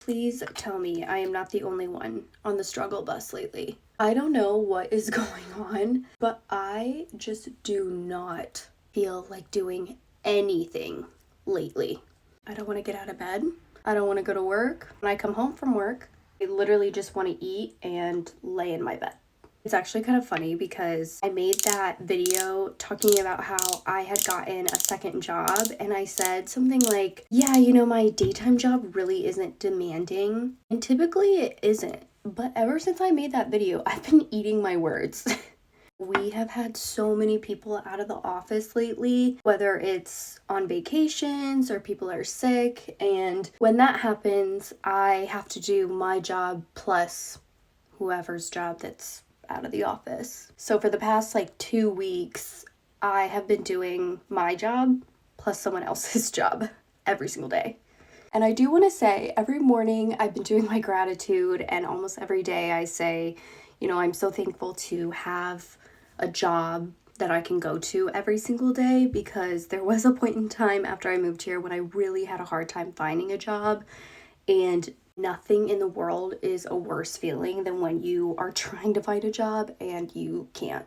Please tell me I am not the only one on the struggle bus lately. I don't know what is going on, but I just do not feel like doing anything lately. I don't want to get out of bed. I don't want to go to work. When I come home from work, I literally just want to eat and lay in my bed. It's actually kind of funny because I made that video talking about how I had gotten a second job, and I said something like, yeah, my daytime job really isn't demanding, and typically it isn't. But ever since I made that video, I've been eating my words. We have had so many people out of the office lately, whether it's on vacations or people are sick. And when that happens, I have to do my job plus whoever's job that's out of the office. So for the past 2 weeks, I have been doing my job plus someone else's job every single day. And I do want to say, every morning I've been doing my gratitude, and almost every day I say, I'm so thankful to have a job that I can go to every single day, because there was a point in time after I moved here when I really had a hard time finding a job, and nothing in the world is a worse feeling than when you are trying to find a job and you can't.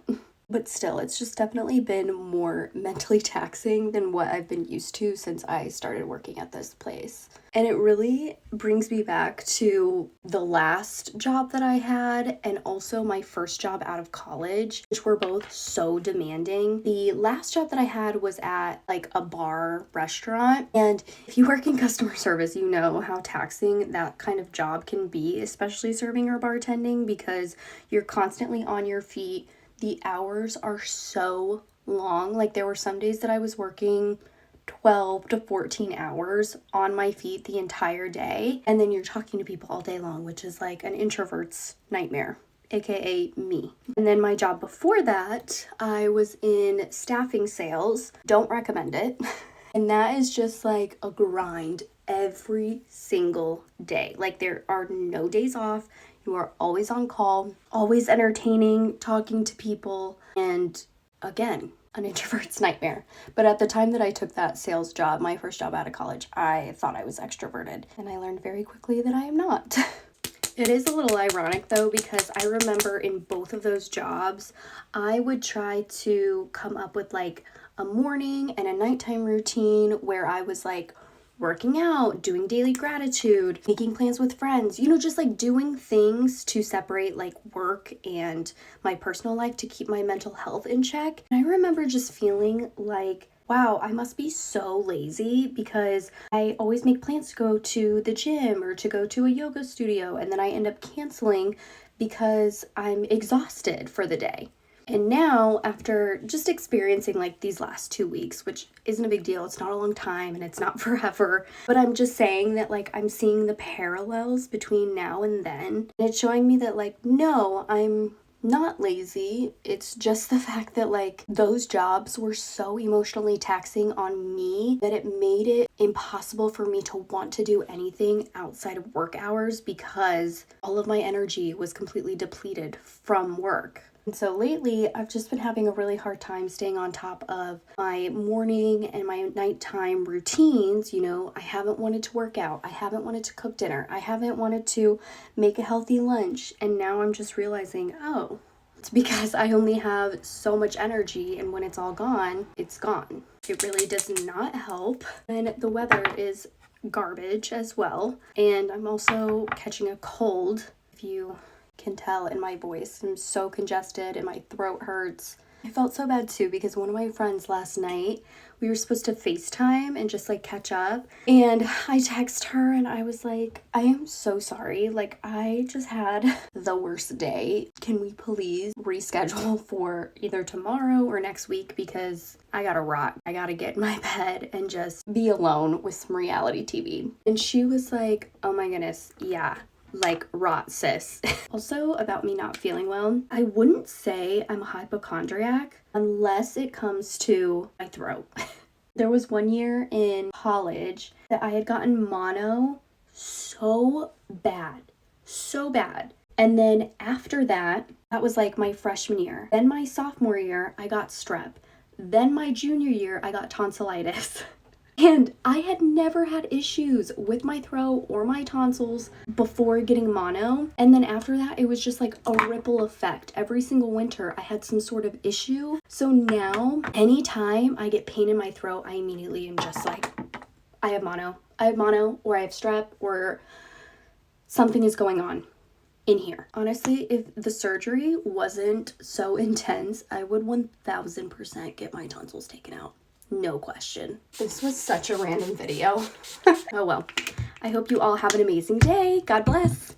But still, it's just definitely been more mentally taxing than what I've been used to since I started working at this place. And it really brings me back to the last job that I had, and also my first job out of college, which were both so demanding. The last job that I had was at a bar restaurant. And if you work in customer service, you know how taxing that kind of job can be, especially serving or bartending, because you're constantly on your feet. The hours are so long. There were some days that I was working 12 to 14 hours on my feet the entire day. And then you're talking to people all day long, which is like an introvert's nightmare, aka me. And then my job before that, I was in staffing sales. Don't recommend it. And that is just a grind every single day. There are no days off. You are always on call, always entertaining, talking to people, and again, an introvert's nightmare. But at the time that I took that sales job, my first job out of college, I thought I was extroverted, and I learned very quickly that I am not. It is a little ironic though, because I remember in both of those jobs, I would try to come up with a morning and a nighttime routine where I was working out, doing daily gratitude, making plans with friends, just doing things to separate work and my personal life to keep my mental health in check. And I remember just feeling wow, I must be so lazy, because I always make plans to go to the gym or to go to a yoga studio, and then I end up canceling because I'm exhausted for the day. And now, after just experiencing these last 2 weeks, which isn't a big deal, it's not a long time and it's not forever, but I'm just saying that I'm seeing the parallels between now and then. And it's showing me that no, I'm not lazy. It's just the fact that those jobs were so emotionally taxing on me that it made it impossible for me to want to do anything outside of work hours, because all of my energy was completely depleted from work. And so lately, I've just been having a really hard time staying on top of my morning and my nighttime routines. I haven't wanted to work out. I haven't wanted to cook dinner. I haven't wanted to make a healthy lunch. And now I'm just realizing, oh, it's because I only have so much energy, and when it's all gone, it's gone. It really does not help. And the weather is garbage as well. And I'm also catching a cold. If you can tell in my voice, I'm so congested and my throat hurts. I felt so bad too, because one of my friends last night, we were supposed to FaceTime and just catch up, and I texted her and I was like, I am so sorry, I just had the worst day. Can we please reschedule for either tomorrow or next week, because I gotta rot. I gotta get in my bed and just be alone with some reality TV. And she was like, oh my goodness, yeah, rot, sis. Also, about me not feeling well, I wouldn't say I'm a hypochondriac unless it comes to my throat. There was one year in college that I had gotten mono so bad. And then after that was my freshman year. Then my sophomore year, I got strep. Then my junior year, I got tonsillitis. And I had never had issues with my throat or my tonsils before getting mono. And then after that, it was just like a ripple effect. Every single winter, I had some sort of issue. So now, anytime I get pain in my throat, I immediately am just like, I have mono. I have mono, or I have strep, or something is going on in here. Honestly, if the surgery wasn't so intense, I would 1000% get my tonsils taken out. No question. This was such a random video. Oh well. I hope you all have an amazing day. God bless.